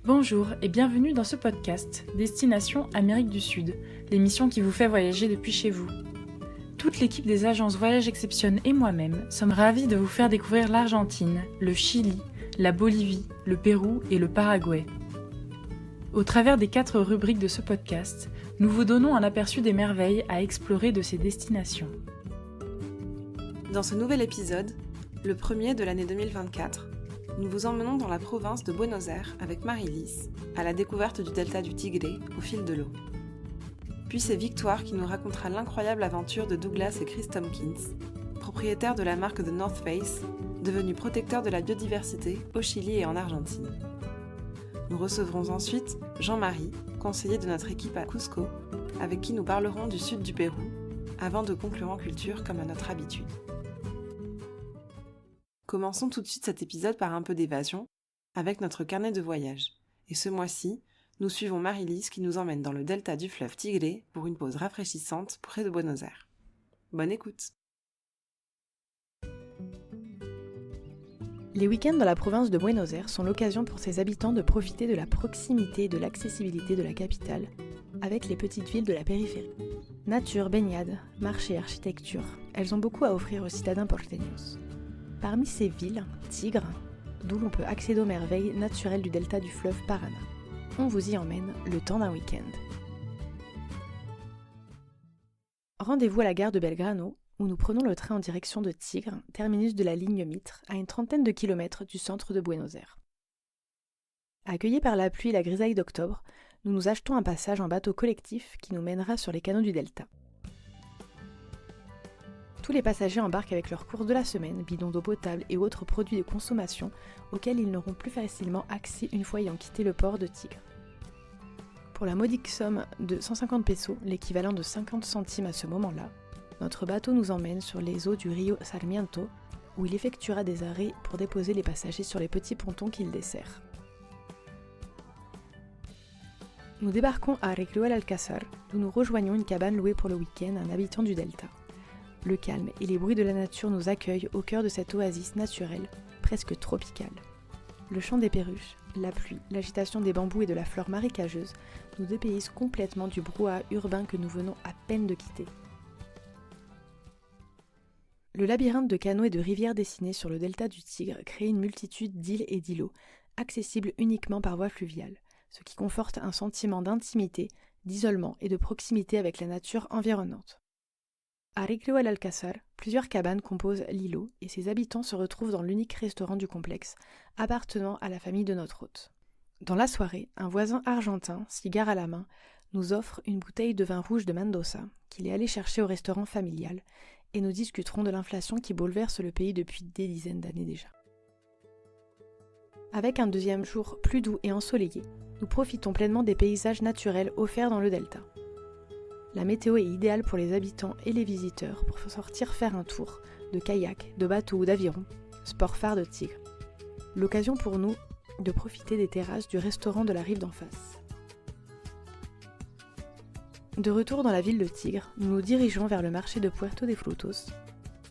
Bonjour et bienvenue dans ce podcast Destination Amérique du Sud, l'émission qui vous fait voyager depuis chez vous. Toute l'équipe des agences Voyage Exception et moi-même sommes ravis de vous faire découvrir l'Argentine, le Chili, la Bolivie, le Pérou et le Paraguay. Au travers des 4 rubriques de ce podcast, nous vous donnons un aperçu des merveilles à explorer de ces destinations. Dans ce nouvel épisode, le premier de l'année 2024, nous vous emmenons dans la province de Buenos Aires avec Marie-Lise, à la découverte du delta du Tigre au fil de l'eau. Puis c'est Victoire qui nous racontera l'incroyable aventure de Douglas et Chris Tompkins, propriétaires de la marque The North Face, devenus protecteurs de la biodiversité au Chili et en Argentine. Nous recevrons ensuite Jean-Marie, conseiller de notre équipe à Cusco, avec qui nous parlerons du sud du Pérou, avant de conclure en culture comme à notre habitude. Commençons tout de suite cet épisode par un peu d'évasion, avec notre carnet de voyage. Et ce mois-ci, nous suivons Marie-Lise qui nous emmène dans le delta du fleuve Tigre pour une pause rafraîchissante près de Buenos Aires. Bonne écoute! Les week-ends dans la province de Buenos Aires sont l'occasion pour ses habitants de profiter de la proximité et de l'accessibilité de la capitale, avec les petites villes de la périphérie. Nature, baignade, marché, architecture, elles ont beaucoup à offrir aux citadins porteños. Parmi ces villes, Tigre, d'où l'on peut accéder aux merveilles naturelles du delta du fleuve Paraná. On vous y emmène le temps d'un week-end. Rendez-vous à la gare de Belgrano, où nous prenons le train en direction de Tigre, terminus de la ligne Mitre, à une trentaine de kilomètres du centre de Buenos Aires. Accueillis par la pluie et la grisaille d'octobre, nous nous achetons un passage en bateau collectif qui nous mènera sur les canaux du delta. Tous les passagers embarquent avec leurs courses de la semaine, bidons d'eau potable et autres produits de consommation auxquels ils n'auront plus facilement accès une fois ayant quitté le port de Tigre. Pour la modique somme de 150 pesos, l'équivalent de 50 centimes à ce moment-là, notre bateau nous emmène sur les eaux du Rio Sarmiento, où il effectuera des arrêts pour déposer les passagers sur les petits pontons qu'il dessert. Nous débarquons à Recreo el Alcázar, d'où nous rejoignons une cabane louée pour le week-end à un habitant du delta. Le calme et les bruits de la nature nous accueillent au cœur de cette oasis naturelle, presque tropicale. Le chant des perruches, la pluie, l'agitation des bambous et de la flore marécageuse nous dépaysent complètement du brouhaha urbain que nous venons à peine de quitter. Le labyrinthe de canaux et de rivières dessinées sur le delta du Tigre crée une multitude d'îles et d'îlots, accessibles uniquement par voie fluviale, ce qui conforte un sentiment d'intimité, d'isolement et de proximité avec la nature environnante. À Recreo el Alcázar, plusieurs cabanes composent l'îlot et ses habitants se retrouvent dans l'unique restaurant du complexe, appartenant à la famille de notre hôte. Dans la soirée, un voisin argentin, cigare à la main, nous offre une bouteille de vin rouge de Mendoza, qu'il est allé chercher au restaurant familial, et nous discuterons de l'inflation qui bouleverse le pays depuis des dizaines d'années déjà. Avec un deuxième jour plus doux et ensoleillé, nous profitons pleinement des paysages naturels offerts dans le delta. La météo est idéale pour les habitants et les visiteurs pour sortir faire un tour de kayak, de bateau ou d'aviron, sport phare de Tigre. L'occasion pour nous de profiter des terrasses du restaurant de la rive d'en face. De retour dans la ville de Tigre, nous nous dirigeons vers le marché de Puerto de Frutos,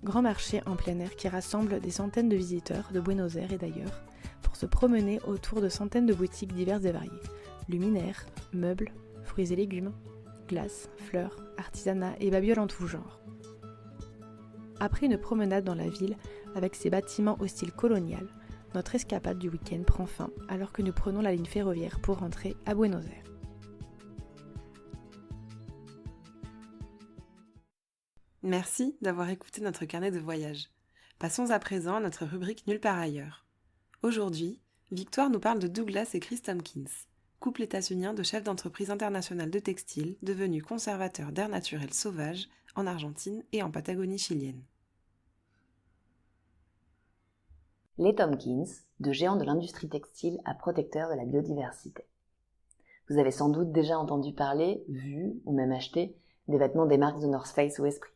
grand marché en plein air qui rassemble des centaines de visiteurs de Buenos Aires et d'ailleurs pour se promener autour de centaines de boutiques diverses et variées, luminaires, meubles, fruits et légumes, glaces, fleurs, artisanat et babioles en tout genre. Après une promenade dans la ville, avec ses bâtiments au style colonial, notre escapade du week-end prend fin alors que nous prenons la ligne ferroviaire pour rentrer à Buenos Aires. Merci d'avoir écouté notre carnet de voyage. Passons à présent à notre rubrique Nulle part ailleurs. Aujourd'hui, Victoire nous parle de Douglas et Chris Tompkins, couple états-unien de chefs d'entreprise internationale de textile devenus conservateurs d'air naturel sauvage en Argentine et en Patagonie chilienne. Les Tompkins, de géants de l'industrie textile à protecteurs de la biodiversité. Vous avez sans doute déjà entendu parler, vu ou même acheté des vêtements des marques The North Face ou Esprit.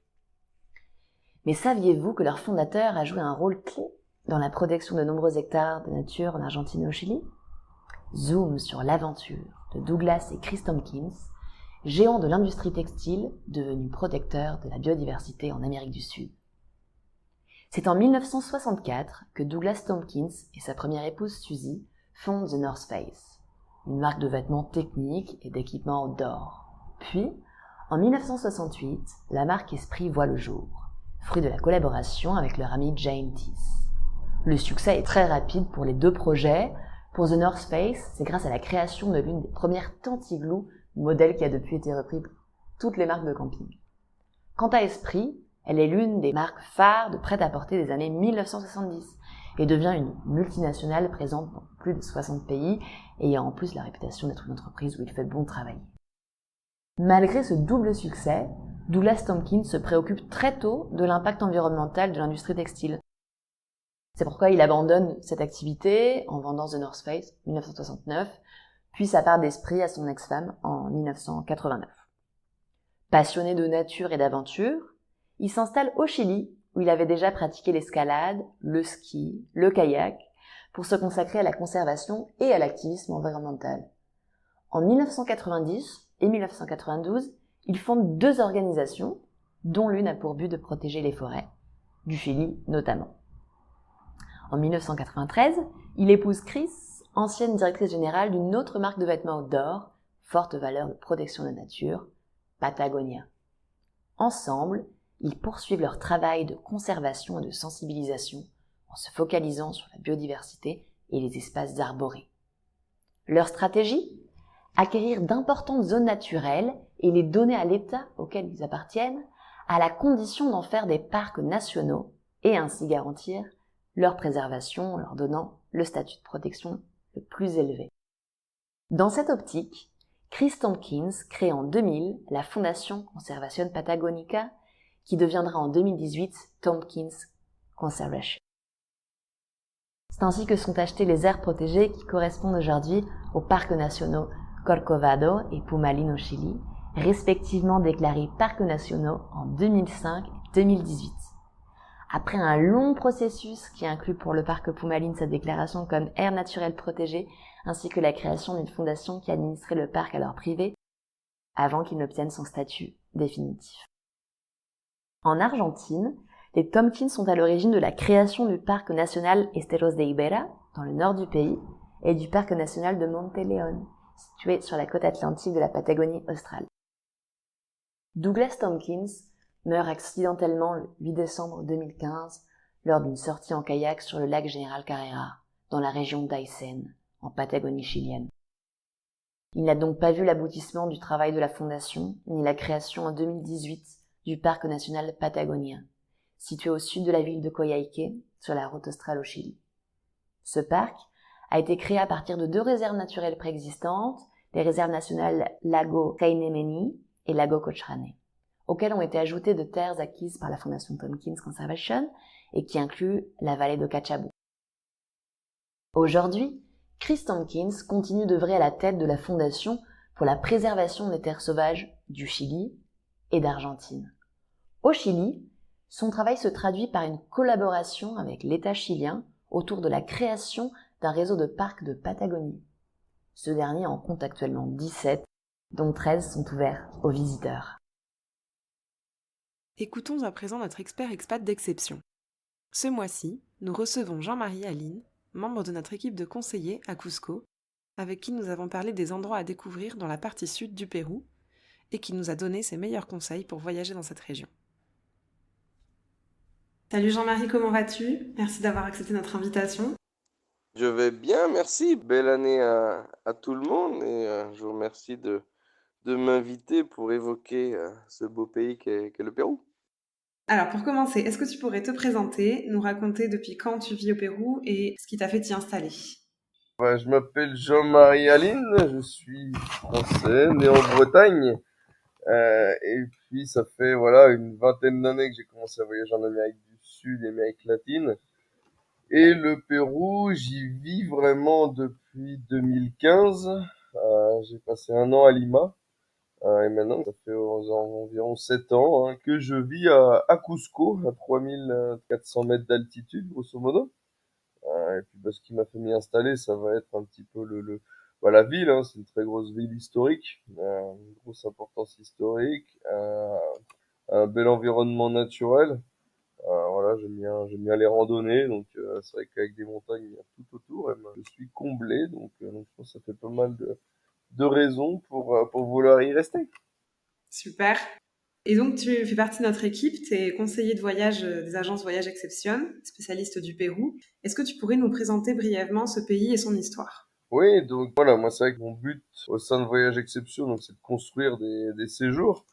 Mais saviez-vous que leur fondateur a joué un rôle clé dans la protection de nombreux hectares de nature en Argentine et au Chili ? Zoom sur l'aventure de Douglas et Chris Tompkins, géants de l'industrie textile devenus protecteurs de la biodiversité en Amérique du Sud. C'est en 1964 que Douglas Tompkins et sa première épouse Suzy fondent The North Face. une marque de vêtements techniques et d'équipements outdoor. Puis, en 1968, la marque Esprit voit le jour, fruit de la collaboration avec leur ami Jane Teese. Le succès est très rapide pour les deux projets. Pour The North Face, c'est grâce à la création de l'une des premières tentes igloo, modèle qui a depuis été repris par toutes les marques de camping. Quant à Esprit, elle est l'une des marques phares de prêt-à-porter des années 1970 et devient une multinationale présente dans plus de 60 pays, ayant en plus la réputation d'être une entreprise où il fait bon travailler. Malgré ce double succès, Douglas Tompkins se préoccupe très tôt de l'impact environnemental de l'industrie textile. C'est pourquoi il abandonne cette activité en vendant The North Face en 1969, puis sa part d'Esprit à son ex-femme en 1989. Passionné de nature et d'aventure, il s'installe au Chili, où il avait déjà pratiqué l'escalade, le ski, le kayak, pour se consacrer à la conservation et à l'activisme environnemental. En 1990 et 1992, il fonde deux organisations, dont l'une a pour but de protéger les forêts, du Chili notamment. En 1993, il épouse Chris, ancienne directrice générale d'une autre marque de vêtements outdoor, forte valeur de protection de la nature, Patagonia. Ensemble, ils poursuivent leur travail de conservation et de sensibilisation en se focalisant sur la biodiversité et les espaces arborés. Leur stratégie ? Acquérir d'importantes zones naturelles et les donner à l'État auquel ils appartiennent, à la condition d'en faire des parcs nationaux et ainsi garantir leur préservation en leur donnant le statut de protection le plus élevé. Dans cette optique, Chris Tompkins crée en 2000 la Fondation Conservación Patagónica, qui deviendra en 2018 Tompkins Conservation. C'est ainsi que sont achetés les aires protégées qui correspondent aujourd'hui aux parcs nationaux Corcovado et Pumalín au Chili, respectivement déclarés parcs nationaux en 2005 et 2018. Après un long processus qui inclut pour le parc Pumalín sa déclaration comme aire naturelle protégée, ainsi que la création d'une fondation qui administrait le parc alors privé, avant qu'il n'obtienne son statut définitif. En Argentine, les Tompkins sont à l'origine de la création du parc national Esteros de Ibera, dans le nord du pays, et du parc national de Monte León, situé sur la côte atlantique de la Patagonie australe. Douglas Tompkins meurt accidentellement le 8 décembre 2015 lors d'une sortie en kayak sur le lac Général Carrera, dans la région d'Aysén, en Patagonie chilienne. Il n'a donc pas vu l'aboutissement du travail de la Fondation, ni la création en 2018 du parc national Patagonia, situé au sud de la ville de Coyhaique, sur la route australe au Chili. Ce parc a été créé à partir de deux réserves naturelles préexistantes, les réserves nationales Lago Kainemeni et Lago Cochrane, auxquelles ont été ajoutées de terres acquises par la Fondation Tompkins Conservation et qui incluent la vallée de Cachabú. Aujourd'hui, Chris Tompkins continue d'œuvrer à la tête de la Fondation pour la préservation des terres sauvages du Chili et d'Argentine. Au Chili, son travail se traduit par une collaboration avec l'État chilien autour de la création d'un réseau de parcs de Patagonie. Ce dernier en compte actuellement 17, dont 13 sont ouverts aux visiteurs. Écoutons à présent notre expert expat d'exception. Ce mois-ci, nous recevons Jean-Marie Aline, membre de notre équipe de conseillers à Cusco, avec qui nous avons parlé des endroits à découvrir dans la partie sud du Pérou et qui nous a donné ses meilleurs conseils pour voyager dans cette région. Salut Jean-Marie, comment vas-tu ? Merci d'avoir accepté notre invitation. Je vais bien, merci. Belle année à tout le monde et je vous remercie de m'inviter pour évoquer ce beau pays qu'est le Pérou. Alors pour commencer, est-ce que tu pourrais te présenter, nous raconter depuis quand tu vis au Pérou et ce qui t'a fait t'y installer ? Je m'appelle Jean-Marie Aline, je suis français, né en Bretagne. Et puis ça fait une vingtaine d'années que j'ai commencé à voyager en Amérique du Sud et Amérique latine. Et le Pérou, j'y vis vraiment depuis 2015. J'ai passé un an à Lima. Et maintenant, ça fait environ 7 ans que je vis à Cusco, à 3400 mètres d'altitude, grosso modo. Et puis ce qui m'a fait m'y installer, ça va être un petit peu la ville. C'est une très grosse ville historique, une grosse importance historique, un bel environnement naturel. Voilà, j'aime bien les randonnées, donc c'est vrai qu'avec des montagnes tout autour, je suis comblé, donc je pense que ça fait pas mal de raisons pour vouloir y rester. Super. Et donc, tu fais partie de notre équipe, tu es conseiller de voyage des agences Voyage Exception, spécialiste du Pérou. Est-ce que tu pourrais nous présenter brièvement ce pays et son histoire? Oui, donc voilà, moi c'est vrai que mon but au sein de Voyage Exception, donc c'est de construire des séjours.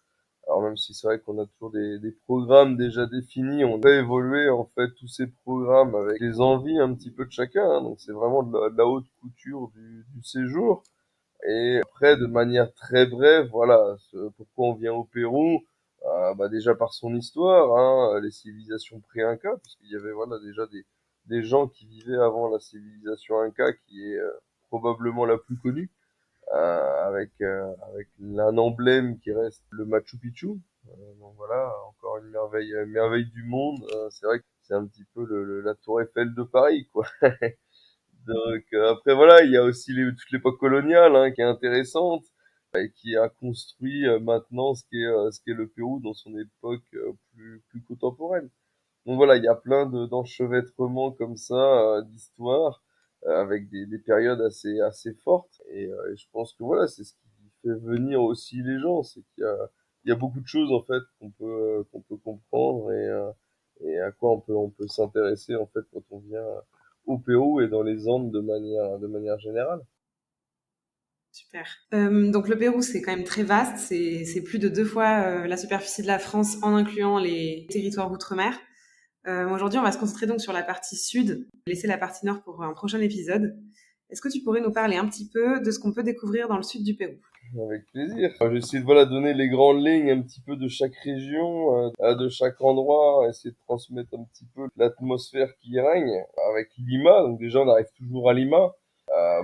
Alors même si c'est vrai qu'on a toujours des programmes déjà définis, on va évoluer en fait tous ces programmes avec les envies un petit peu de chacun, hein. Donc c'est vraiment de la haute couture du séjour. Et après, de manière très brève, voilà, pourquoi on vient au Pérou, bah déjà par son histoire, hein, les civilisations pré-Inca, puisqu'il y avait voilà déjà des gens qui vivaient avant la civilisation Inca, qui est probablement la plus connue, avec un emblème qui reste le Machu Picchu. Donc voilà, encore une merveille du monde. C'est vrai que c'est un petit peu la tour Eiffel de Paris, quoi. Donc après voilà, il y a aussi toute l'époque coloniale, hein, qui est intéressante et qui a construit maintenant ce qu'est le Pérou dans son époque plus contemporaine. Donc voilà, il y a plein d'enchevêtrements comme ça d'histoires avec des périodes assez fortes et je pense que voilà, c'est ce qui fait venir aussi les gens, c'est il y a beaucoup de choses en fait qu'on peut comprendre et à quoi on peut s'intéresser en fait quand on vient au Pérou et dans les Andes de manière générale. Super. Donc le Pérou, c'est quand même très vaste, c'est plus de 2 fois la superficie de la France en incluant les territoires d'outre-mer. Aujourd'hui, on va se concentrer donc sur la partie sud, laisser la partie nord pour un prochain épisode. Est-ce que tu pourrais nous parler un petit peu de ce qu'on peut découvrir dans le sud du Pérou? Avec plaisir. J'ai essayé de voilà donner les grandes lignes un petit peu de chaque région, de chaque endroit, essayer de transmettre un petit peu l'atmosphère qui y règne. Avec Lima, donc déjà on arrive toujours à Lima.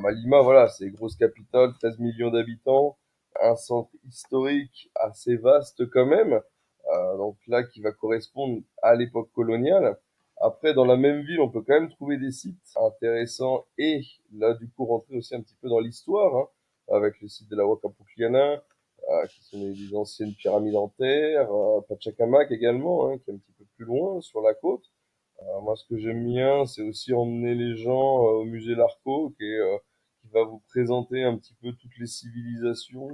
Lima, voilà, c'est une grosse capitale, 13 millions d'habitants, un centre historique assez vaste quand même, donc là qui va correspondre à l'époque coloniale. Après, dans la même ville, on peut quand même trouver des sites intéressants et là du coup rentrer aussi un petit peu dans l'histoire, hein, avec le site de la Huacapucliana, qui sont des anciennes pyramides en terre, Pachacamac également, hein, qui est un petit peu plus loin sur la côte. Moi, ce que j'aime bien, c'est aussi emmener les gens au musée Larco, qui va vous présenter un petit peu toutes les civilisations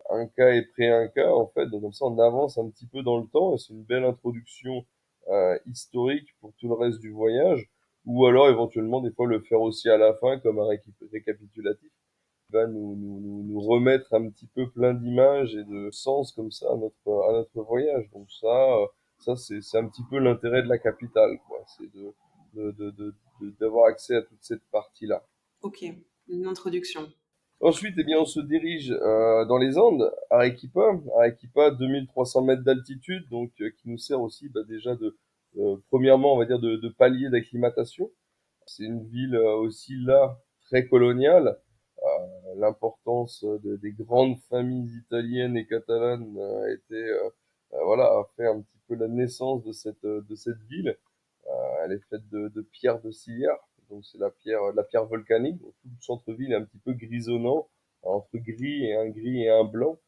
Inca et pré-Inca, en fait. Donc comme ça, on avance un petit peu dans le temps et c'est une belle introduction historique pour tout le reste du voyage. Ou alors, éventuellement, des fois, le faire aussi à la fin comme un récapitulatif va nous remettre un petit peu plein d'images et de sens comme ça à notre voyage. Donc ça c'est un petit peu l'intérêt de la capitale, quoi. C'est d'avoir accès à toute cette partie-là. Ok, une introduction. Ensuite, eh bien, on se dirige dans les Andes, Arequipa, 2300 mètres d'altitude, donc qui nous sert aussi bah, déjà premièrement, on va dire, de palier d'acclimatation. C'est une ville aussi là très coloniale. L'importance des grandes familles italiennes et catalanes voilà, a fait un petit peu la naissance de cette ville. Elle est faite de pierre de Silla, donc c'est la pierre volcanique. Donc, tout le centre-ville est un petit peu grisonnant, entre gris et un blanc.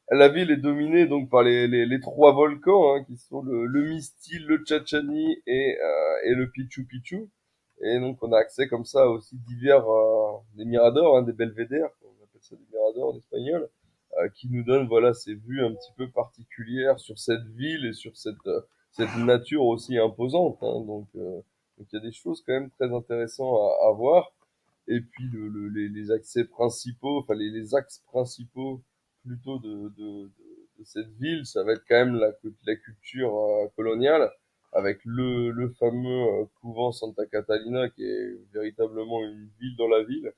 La ville est dominée donc par les trois volcans, hein, qui sont le Mistil, le Chachani et le Pichu Pichu. Et donc on a accès comme ça à aussi divers des miradors, hein, des belvédères, on appelle ça des miradors en espagnol, qui nous donnent voilà ces vues un petit peu particulières sur cette ville et sur cette nature aussi imposante, hein. Donc il y a des choses quand même très intéressantes à voir. Et puis les accès principaux, enfin les axes principaux plutôt de cette ville, ça va être quand même la culture coloniale, avec le fameux couvent Santa Catalina, qui est véritablement une ville dans la ville,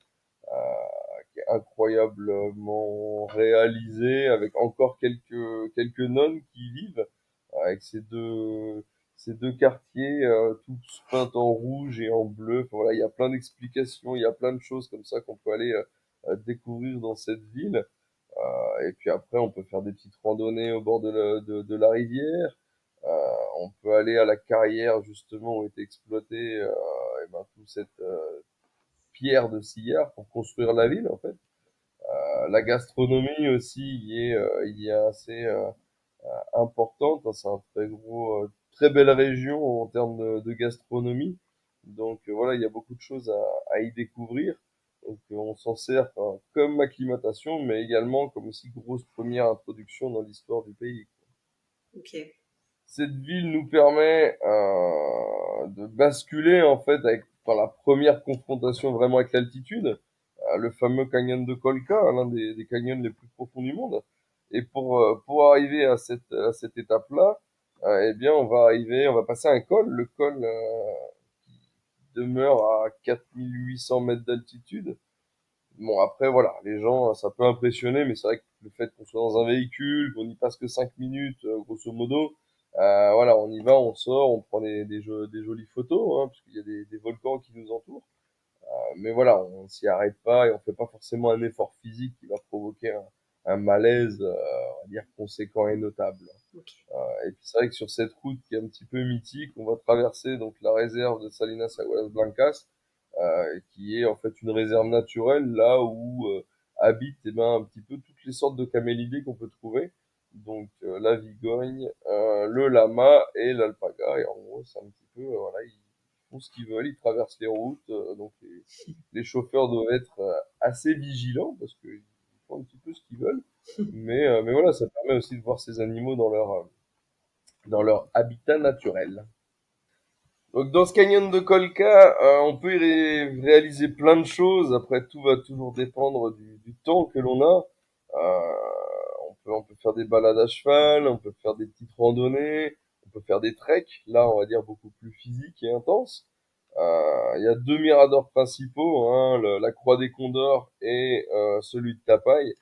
qui est incroyablement réalisée, avec encore quelques nonnes qui y vivent, avec ces deux quartiers tous peints en rouge et en bleu. Enfin, voilà, il y a plein d'explications, il y a plein de choses comme ça qu'on peut aller découvrir dans cette ville. Et puis après, on peut faire des petites randonnées au bord de la rivière. On peut aller à la carrière justement où était exploitée et ben, toute cette pierre de Sillard pour construire la ville en fait. La gastronomie aussi y est assez importante, hein. C'est un très gros très belle région en termes de gastronomie. Donc voilà, il y a beaucoup de choses à y découvrir. Donc on s'en sert comme acclimatation, mais également comme aussi grosse première introduction dans l'histoire du pays. Ok. Cette ville nous permet de basculer en fait par la première confrontation vraiment avec l'altitude, le fameux canyon de Colca, l'un des canyons les plus profonds du monde. Et pour arriver à cette étape-là, eh bien on va passer un col, le col demeure à 4800 mètres d'altitude. Bon, après, voilà, les gens, ça peut impressionner, mais c'est vrai que le fait qu'on soit dans un véhicule, qu'on y passe que 5 minutes, grosso modo, voilà, on y va, on sort, on prend des jolies photos, hein, parce qu'il y a des volcans qui nous entourent. Mais voilà, on s'y arrête pas et on fait pas forcément un effort physique qui va provoquer un malaise, on va dire, conséquent et notable. Ok. Et puis c'est vrai que sur cette route qui est un petit peu mythique, on va traverser donc la réserve de Salinas Aguas Blancas, qui est en fait une réserve naturelle là où habitent eh ben, un petit peu toutes les sortes de camélidés qu'on peut trouver. Donc la vigogne, le lama et l'alpaga. Et en gros, c'est un petit peu, voilà, ils font ce qu'ils veulent, ils traversent les routes. Donc les chauffeurs doivent être assez vigilants parce qu'ils font un petit peu ce qu'ils veulent. Mais voilà, ça permet aussi de voir ces animaux dans leur habitat naturel. Donc dans ce canyon de Colca, on peut réaliser plein de choses. Après, tout va toujours dépendre du temps que l'on a. On peut faire des balades à cheval, on peut faire des petites randonnées, on peut faire des treks. Là, on va dire beaucoup plus physique et intense. Il y a deux miradors principaux, hein, la Croix des Condors et celui de Tapaille.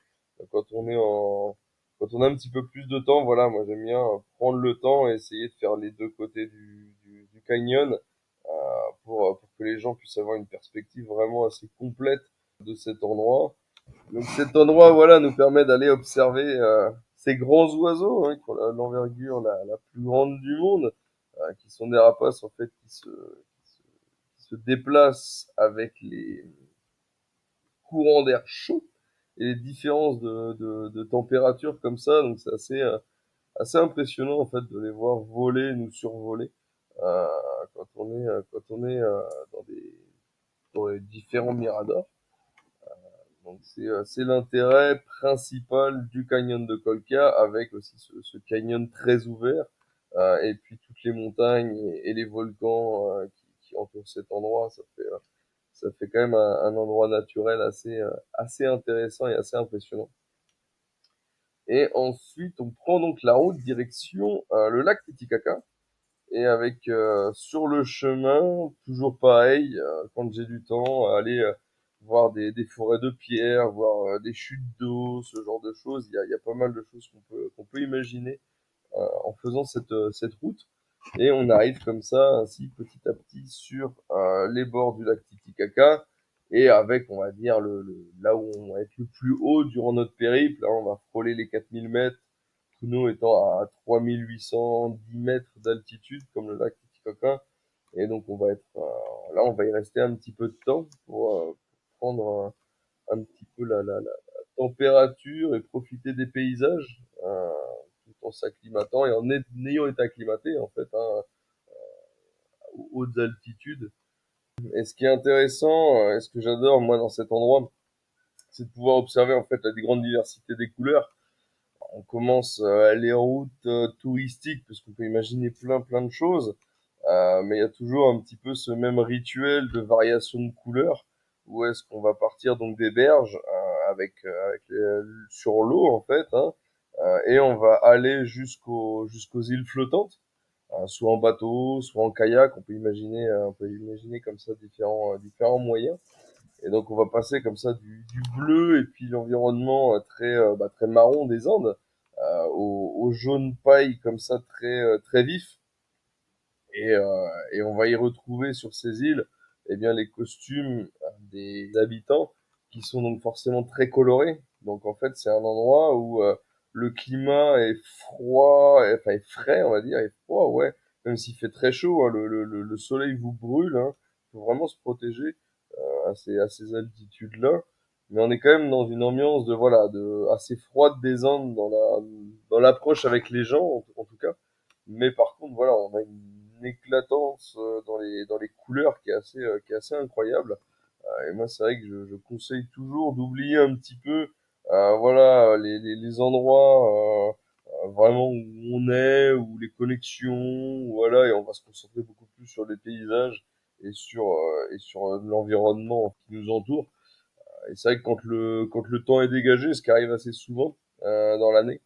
Quand on est en Quand on a un petit peu plus de temps, voilà, moi j'aime bien prendre le temps et essayer de faire les deux côtés du canyon pour que les gens puissent avoir une perspective vraiment assez complète de cet endroit. Donc cet endroit, voilà, nous permet d'aller observer ces grands oiseaux hein, qui ont l'envergure la plus grande du monde, qui sont des rapaces en fait qui se déplacent avec les courants d'air chaud et les différences de température comme ça. Donc c'est assez impressionnant en fait de les voir voler, nous survoler euh, quand on est dans les différents miradors. Donc c'est l'intérêt principal du canyon de Colca avec aussi ce canyon très ouvert et puis toutes les montagnes et les volcans qui entourent cet endroit. Ça fait quand même un endroit naturel assez intéressant et assez impressionnant. Et ensuite, on prend donc la route direction le lac Titicaca. Et avec sur le chemin, toujours pareil, quand j'ai du temps, aller voir des forêts de pierres, voir des chutes d'eau, ce genre de choses. Il y a pas mal de choses qu'on peut imaginer en faisant cette route. Et on arrive comme ça, ainsi petit à petit, sur les bords du lac Titicaca. Et avec, on va dire, là où on va être le plus haut durant notre périple, là on va frôler les 4000 mètres, Puno étant à 3810 mètres d'altitude, comme le lac Titicaca. Et donc on va être là, on va y rester un petit peu de temps pour prendre un petit peu la température et profiter des paysages, tout en s'acclimatant et ayant été acclimaté en fait hein, aux hautes altitudes. Et ce qui est intéressant, et ce que j'adore moi dans cet endroit, c'est de pouvoir observer en fait la grande diversité des couleurs. On commence les routes touristiques parce qu'on peut imaginer plein de choses, mais il y a toujours un petit peu ce même rituel de variation de couleurs où est-ce qu'on va partir donc des berges sur l'eau en fait hein, et on va aller jusqu'aux îles flottantes soit en bateau soit en kayak on peut imaginer comme ça différents moyens et donc on va passer comme ça du bleu et puis l'environnement très marron des Andes au jaune paille comme ça très vif et on va y retrouver sur ces îles eh bien les costumes des habitants qui sont donc forcément très colorés. Donc en fait c'est un endroit où le climat est froid, enfin est frais on va dire, est froid ouais, même s'il fait très chaud, hein, le soleil vous brûle, hein, faut vraiment se protéger à ces altitudes-là. Mais on est quand même dans une ambiance de assez froide des Andes dans l'approche avec les gens en tout cas. mais par contre, voilà, on a une éclatance dans les couleurs qui est assez incroyable. Et moi, c'est vrai que je conseille toujours d'oublier un petit peu, voilà, les endroits vraiment où on est, ou les connexions, voilà, et on va se concentrer beaucoup plus sur les paysages et sur l'environnement qui nous entoure. Et c'est vrai que quand le temps est dégagé, ce qui arrive assez souvent dans l'année,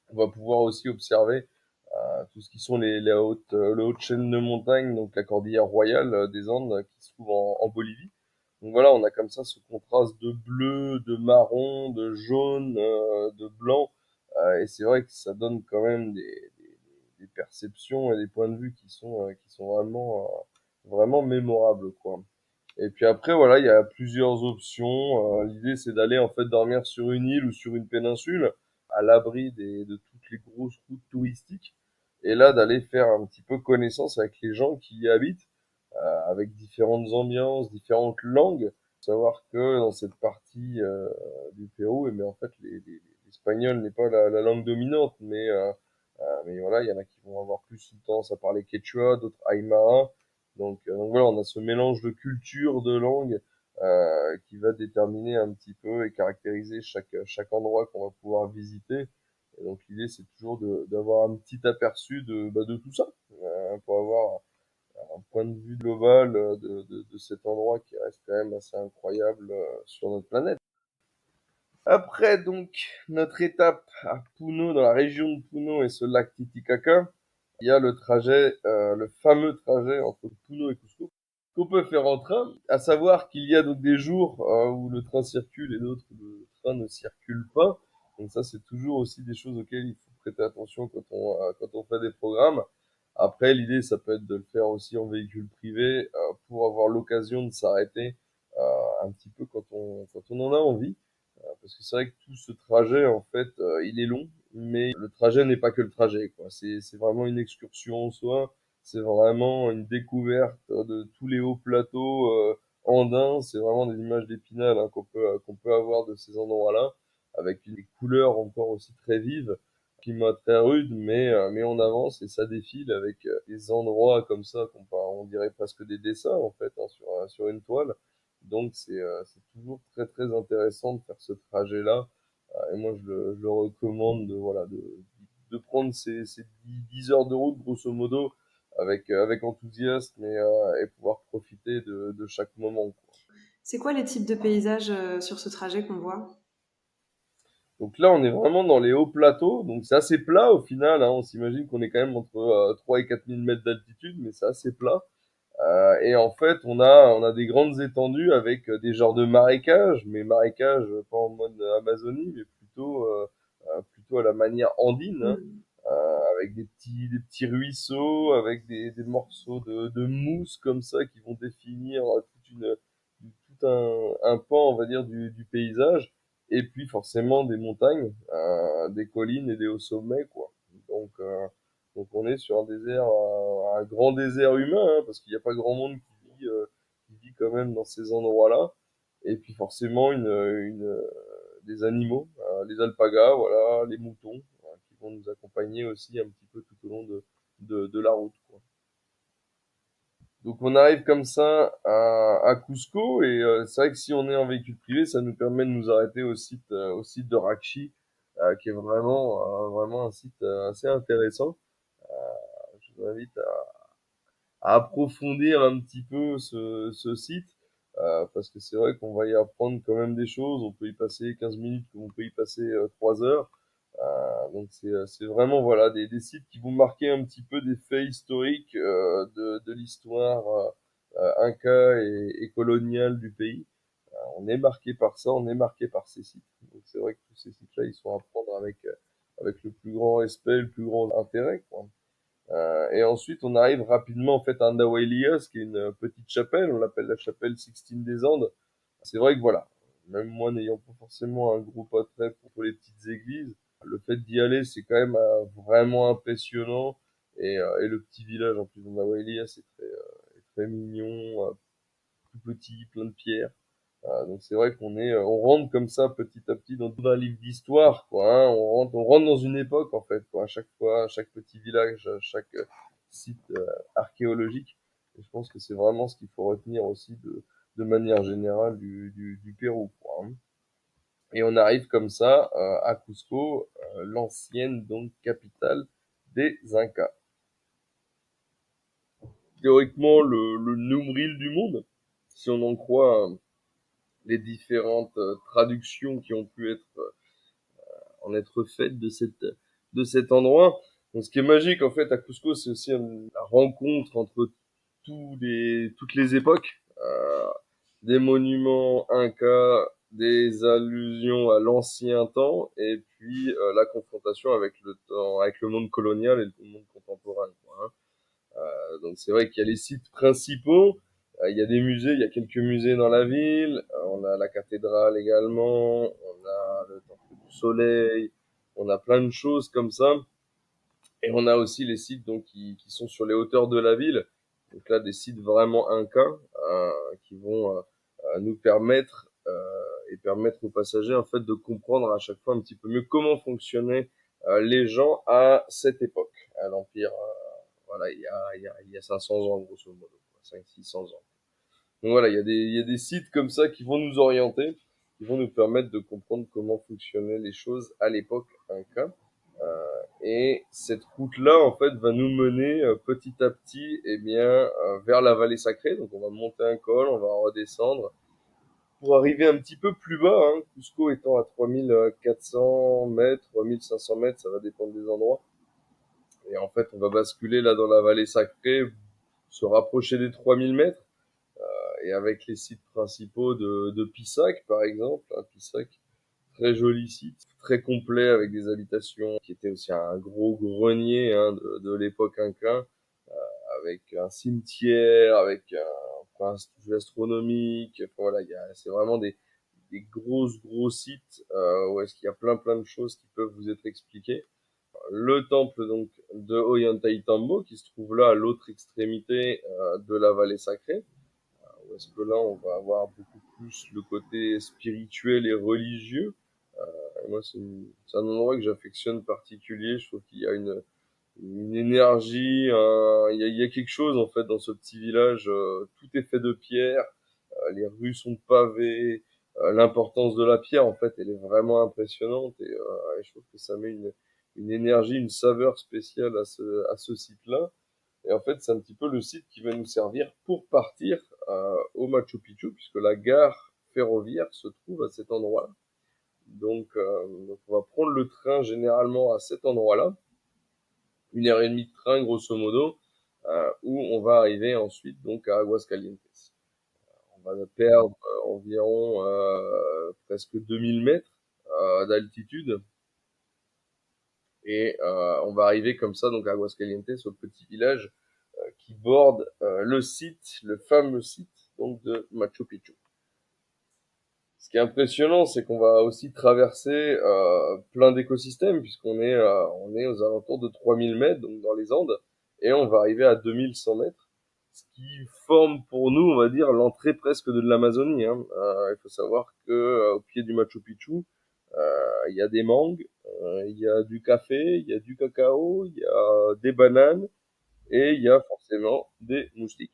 on va pouvoir aussi observer tout ce qui sont les hautes chaînes de montagnes, donc la cordillère royale des Andes qui se trouve en Bolivie. Donc voilà, on a comme ça ce contraste de bleu, de marron, de jaune, de blanc, et c'est vrai que ça donne quand même des perceptions et des points de vue qui sont vraiment mémorables, quoi. Et puis après, voilà, il y a plusieurs options. L'idée, c'est d'aller en fait dormir sur une île ou sur une péninsule, à l'abri de toutes les grosses routes touristiques, et là d'aller faire un petit peu connaissance avec les gens qui y habitent, avec différentes ambiances, différentes langues. Savoir que dans cette partie du Pérou, en fait, l'espagnol n'est pas la langue dominante, mais voilà, il y en a qui vont avoir plus une tendance à parler quechua, d'autres aymara. Donc voilà, on a ce mélange de culture, de langue, qui va déterminer un petit peu et caractériser chaque endroit qu'on va pouvoir visiter. Et donc l'idée, c'est toujours d'avoir un petit aperçu de tout ça, pour avoir un point de vue global de cet endroit qui reste quand même assez incroyable sur notre planète. Après donc notre étape à Puno, dans la région de Puno et ce lac Titicaca, il y a le trajet, le fameux trajet entre Puno et Cusco, qu'on peut faire en train, à savoir qu'il y a donc des jours où le train circule et d'autres où le train ne circule pas. Donc ça, c'est toujours aussi des choses auxquelles il faut prêter attention quand on fait des programmes. Après, l'idée, ça peut être de le faire aussi en véhicule privé pour avoir l'occasion de s'arrêter un petit peu quand on en a envie. Parce que c'est vrai que tout ce trajet, en fait, il est long, mais le trajet n'est pas que le trajet, quoi. C'est vraiment une excursion en soi. C'est vraiment une découverte de tous les hauts plateaux andins. C'est vraiment des images d'Épinal qu'on peut avoir de ces endroits-là, avec des couleurs encore aussi très vives, climat très rude, mais on avance et ça défile avec des endroits comme ça on dirait presque des dessins en fait hein, sur une toile. Donc c'est toujours très très intéressant de faire ce trajet-là. Et moi je le recommande de prendre ces 10 heures de route grosso modo avec enthousiasme et pouvoir profiter de chaque moment, quoi. C'est quoi les types de paysages sur ce trajet qu'on voit? Donc là, on est vraiment dans les hauts plateaux, donc c'est assez plat au final, hein. On s'imagine qu'on est quand même entre 3 et 4 000 mètres d'altitude, mais c'est assez plat. Et en fait, on a des grandes étendues avec des genres de marécages, mais marécages pas en mode Amazonie, mais plutôt à la manière andine, hein, Mm. avec des petits ruisseaux, avec des morceaux de mousse comme ça qui vont définir tout un pan, on va dire, du paysage. Et puis forcément des montagnes, des collines et des hauts sommets, quoi. Donc, euh, donc on est sur un désert, un grand désert humain, hein, parce qu'il n'y a pas grand monde qui vit quand même dans ces endroits-là. Et puis forcément des animaux, les alpagas, voilà, les moutons, qui vont nous accompagner aussi un petit peu tout au long de la route, quoi. Donc on arrive comme ça à Cusco et c'est vrai que si on est en véhicule privé, ça nous permet de nous arrêter au site de Rakchi, qui est vraiment un site assez intéressant. Je vous invite à approfondir un petit peu ce site, parce que c'est vrai qu'on va y apprendre quand même des choses. On peut y passer 15 minutes comme on peut y passer 3 heures. Donc c'est vraiment voilà des sites qui vont marquer un petit peu des faits historiques de l'histoire inca et coloniale du pays. On est marqué par ça, on est marqué par ces sites. Donc c'est vrai que tous ces sites-là, ils sont à prendre avec le plus grand respect, le plus grand intérêt, quoi. Et ensuite, on arrive rapidement en fait à Andahuaylas, qui est une petite chapelle, on l'appelle la chapelle Sixtine des Andes. C'est vrai que voilà, même moi n'ayant pas forcément un gros attrait pour les petites églises, le fait d'y aller, c'est quand même vraiment impressionnant. Et le petit village en plus d'Andahuaylas est très mignon, tout petit, plein de pierres. Donc c'est vrai on rentre comme ça petit à petit dans un livre d'histoire, quoi, hein. On rentre dans une époque, en fait, quoi. À chaque fois, à chaque petit village, à chaque site archéologique. Et je pense que c'est vraiment ce qu'il faut retenir aussi de manière générale du Pérou, quoi, hein. Et on arrive comme ça à Cusco, l'ancienne donc capitale des Incas. Théoriquement le nombril du monde, si on en croit les différentes traductions qui ont pu en être faites de cet endroit. Donc, ce qui est magique en fait à Cusco, c'est aussi la rencontre entre toutes les époques, des monuments incas, des allusions à l'ancien temps, et puis la confrontation avec le temps, avec le monde colonial et le monde contemporain, quoi, hein. Donc c'est vrai qu'il y a les sites principaux, il y a des musées, il y a quelques musées dans la ville, on a la cathédrale également, on a le Temple du Soleil, on a plein de choses comme ça. Et on a aussi les sites donc qui sont sur les hauteurs de la ville. Donc là, des sites vraiment incas qui vont nous permettre et permettre aux passagers en fait de comprendre à chaque fois un petit peu mieux comment fonctionnaient les gens à cette époque, à l'Empire. Voilà, il y a 500 ans grosso modo, 500-600 ans. Donc voilà, il y a des sites comme ça qui vont nous orienter, qui vont nous permettre de comprendre comment fonctionnaient les choses à l'époque inca. Et cette route-là, en fait, va nous mener petit à petit, eh bien, vers la vallée sacrée. Donc, on va monter un col, on va redescendre pour arriver un petit peu plus bas, hein, Cusco étant à 3400 mètres, 3500 mètres, ça va dépendre des endroits. Et en fait, on va basculer là dans la vallée sacrée, se rapprocher des 3000 mètres, et avec les sites principaux de Pisac, par exemple, hein, Pisac, très joli site, très complet avec des habitations qui étaient aussi un gros grenier, hein, de l'époque inca, avec un cimetière, avec un institut astronomique. Enfin, voilà, c'est vraiment des gros sites où est-ce qu'il y a plein de choses qui peuvent vous être expliquées. Le temple donc de Ollantaytambo qui se trouve là à l'autre extrémité de la vallée sacrée. Où est-ce que là on va avoir beaucoup plus le côté spirituel et religieux. Moi, c'est un endroit que j'affectionne particulier. Je trouve qu'il y a une énergie, il y a quelque chose en fait dans ce petit village. Tout est fait de pierre, les rues sont pavées. L'importance de la pierre, en fait, elle est vraiment impressionnante et je trouve que ça met une énergie, une saveur spéciale à ce site-là. Et en fait, c'est un petit peu le site qui va nous servir pour partir au Machu Picchu, puisque la gare ferroviaire se trouve à cet endroit-là. Donc on va prendre le train généralement à cet endroit-là, 1 heure et demie de train grosso modo, où on va arriver ensuite donc à Aguascalientes. On va perdre environ presque 2000 mètres d'altitude et on va arriver comme ça donc à Aguascalientes, au petit village qui borde le fameux site donc de Machu Picchu. Ce qui est impressionnant, c'est qu'on va aussi traverser plein d'écosystèmes, on est aux alentours de 3000 mètres, donc dans les Andes, et on va arriver à 2100 mètres, ce qui forme pour nous, on va dire, l'entrée presque de l'Amazonie, hein. Il faut savoir que au pied du Machu Picchu, il y a des mangues, il y a du café, il y a du cacao, il y a des bananes, et il y a forcément des moustiques.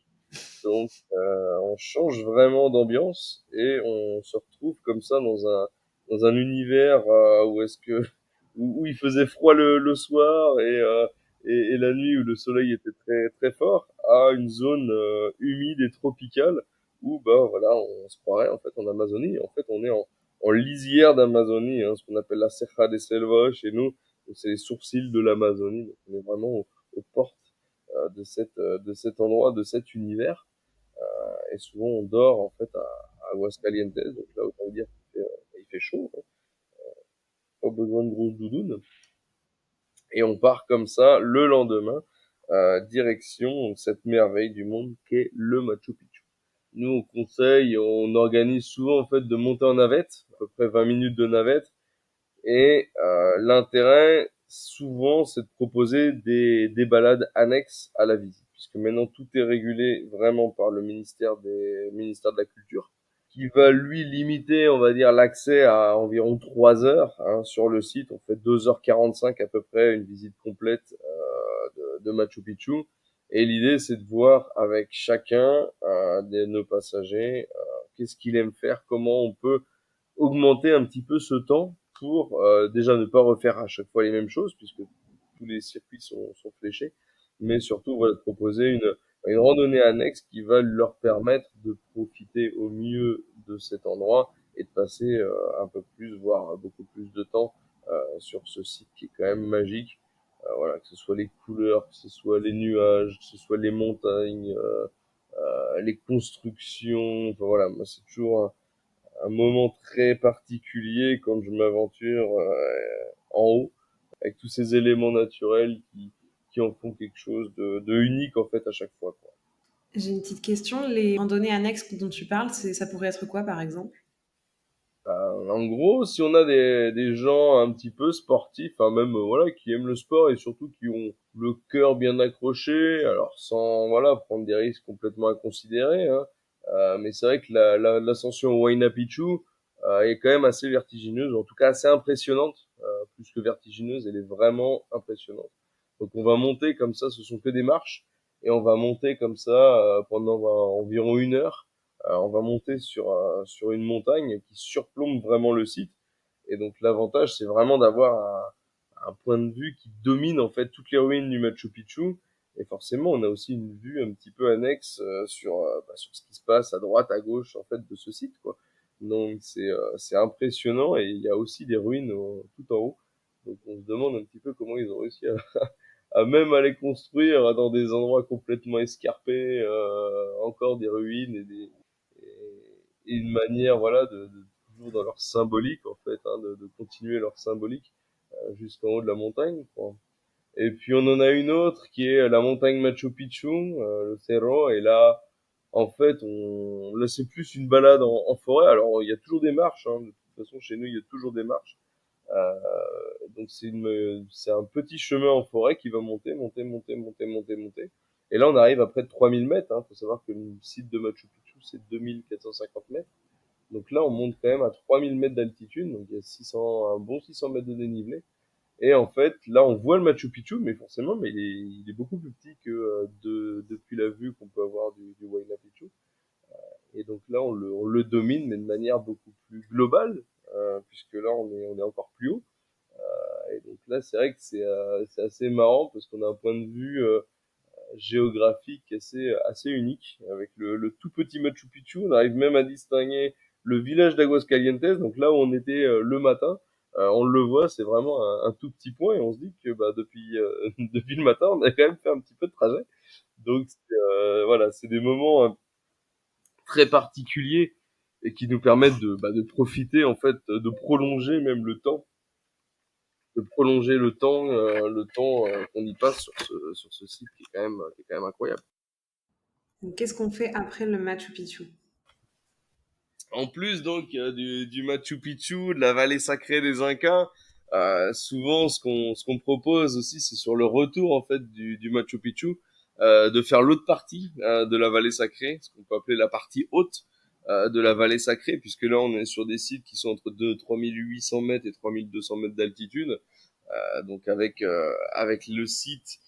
Donc, on change vraiment d'ambiance et on se retrouve comme ça dans un univers où il faisait froid le soir et la nuit où le soleil était très fort, à une zone humide et tropicale où bah voilà, on se croirait en fait en Amazonie. En fait, on est en lisière d'Amazonie, hein, ce qu'on appelle la Ceja de Selva chez nous. Donc, c'est les sourcils de l'Amazonie. Donc, on est vraiment aux portes de cet endroit, de cet univers. Et souvent on dort en fait à Aguascalientes, donc là autant dire il fait chaud, hein, pas besoin de grosses doudounes. Et on part comme ça le lendemain, direction donc, cette merveille du monde qu'est le Machu Picchu. Nous on conseille, on organise souvent en fait de monter en navette, à peu près 20 minutes de navette, et l'intérêt souvent c'est de proposer des balades annexes à la visite, puisque maintenant tout est régulé vraiment par le ministère de la Culture. qui va lui limiter, on va dire, l'accès à environ 3 heures sur le site. On fait 2h45 à peu près, une visite complète de Machu Picchu. Et l'idée, c'est de voir avec chacun de nos passagers qu'est-ce qu'il aime faire, comment on peut augmenter un petit peu ce temps pour déjà ne pas refaire à chaque fois les mêmes choses, puisque tous les circuits sont fléchés, mais surtout voilà, de proposer une randonnée annexe qui va leur permettre de profiter au mieux de cet endroit et de passer un peu plus, voire beaucoup plus de temps sur ce site qui est quand même magique. Voilà, que ce soit les couleurs, que ce soit les nuages, que ce soit les montagnes, les constructions. Enfin, voilà, moi c'est toujours un moment très particulier quand je m'aventure en haut avec tous ces éléments naturels qui en font quelque chose de unique en fait à chaque fois, quoi. J'ai une petite question. Les randonnées annexes dont tu parles, ça pourrait être quoi, par exemple? En gros, si on a des gens un petit peu sportifs, enfin même voilà, qui aiment le sport et surtout qui ont le cœur bien accroché, alors sans voilà prendre des risques complètement inconsidérés, mais c'est vrai que l'ascension au Huayna Picchu est quand même assez vertigineuse, en tout cas assez impressionnante, plus que vertigineuse, elle est vraiment impressionnante. Donc on va monter comme ça, ce sont que des marches, et on va monter comme ça pendant environ 1 heure. On va monter sur une montagne qui surplombe vraiment le site. Et donc l'avantage, c'est vraiment d'avoir un point de vue qui domine en fait toutes les ruines du Machu Picchu. Et forcément, on a aussi une vue un petit peu annexe sur ce qui se passe à droite, à gauche en fait de ce site, quoi. Donc c'est impressionnant et il y a aussi des ruines tout en haut. Donc on se demande un petit peu comment ils ont réussi à même aller construire dans des endroits complètement escarpés, encore des ruines et une manière voilà de toujours dans leur symbolique en fait de continuer leur symbolique jusqu'en haut de la montagne, quoi. Et puis on en a une autre qui est la montagne Machu Picchu, le Cerro, et là en fait là c'est plus une balade en forêt. Alors il y a toujours des marches, de toute façon chez nous il y a toujours des marches. euh, donc c'est un petit chemin en forêt qui va monter. Et là, on arrive à près de 3000 mètres. Faut savoir que le site de Machu Picchu, c'est 2450 mètres. Donc là, on monte quand même à 3000 mètres d'altitude. Donc il y a un bon 600 mètres de dénivelé. Et en fait, là, on voit le Machu Picchu, mais forcément, il est beaucoup plus petit que depuis la vue qu'on peut avoir du Huayna Picchu. Et donc là, on le domine, mais de manière beaucoup plus globale, puisque là, on est encore plus haut. Et donc là, c'est vrai que c'est assez marrant parce qu'on a un point de vue géographique assez unique avec le tout petit Machu Picchu. On arrive même à distinguer le village d'Aguascalientes. Donc là où on était le matin, on le voit, c'est vraiment un tout petit point et on se dit que bah depuis depuis le matin, on a quand même fait un petit peu de trajet. Donc voilà, c'est des moments très particuliers et qui nous permettent de profiter en fait, de prolonger même le temps qu'on y passe sur ce site qui est quand même incroyable. Donc, qu'est-ce qu'on fait après le Machu Picchu? En plus donc du Machu Picchu, de la vallée sacrée des Incas, souvent ce qu'on propose aussi, c'est sur le retour en fait du Machu Picchu, de faire l'autre partie de la vallée sacrée, ce qu'on peut appeler la partie haute de la vallée sacrée, puisque là on est sur des sites qui sont entre 3800 mètres et 3200 mètres d'altitude. Donc avec le site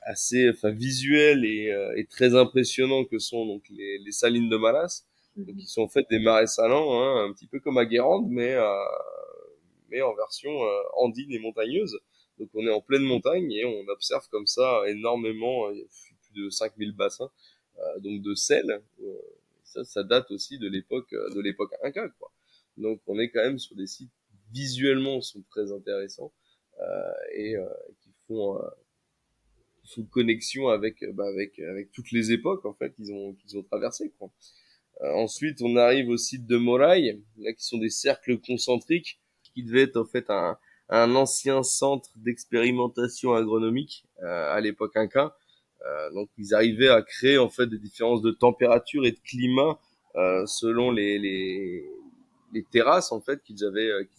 assez enfin visuel et très impressionnant que sont donc les salines de Manas, donc qui sont en fait des marais salants, un petit peu comme à Guérande, mais en version andine et montagneuse. Donc on est en pleine montagne et on observe comme ça énormément, il y a plus de 5000 bassins donc de sel. Ça date aussi de l'époque Inca, quoi. Donc on est quand même sur des sites visuellement sont très intéressants et qui font connexion avec toutes les époques en fait qu'ils ont traversées, quoi. Ensuite, on arrive au site de Moray, là qui sont des cercles concentriques qui devaient être en fait un ancien centre d'expérimentation agronomique à l'époque Inca. Donc ils arrivaient à créer en fait des différences de température et de climat selon les terrasses en fait qu'ils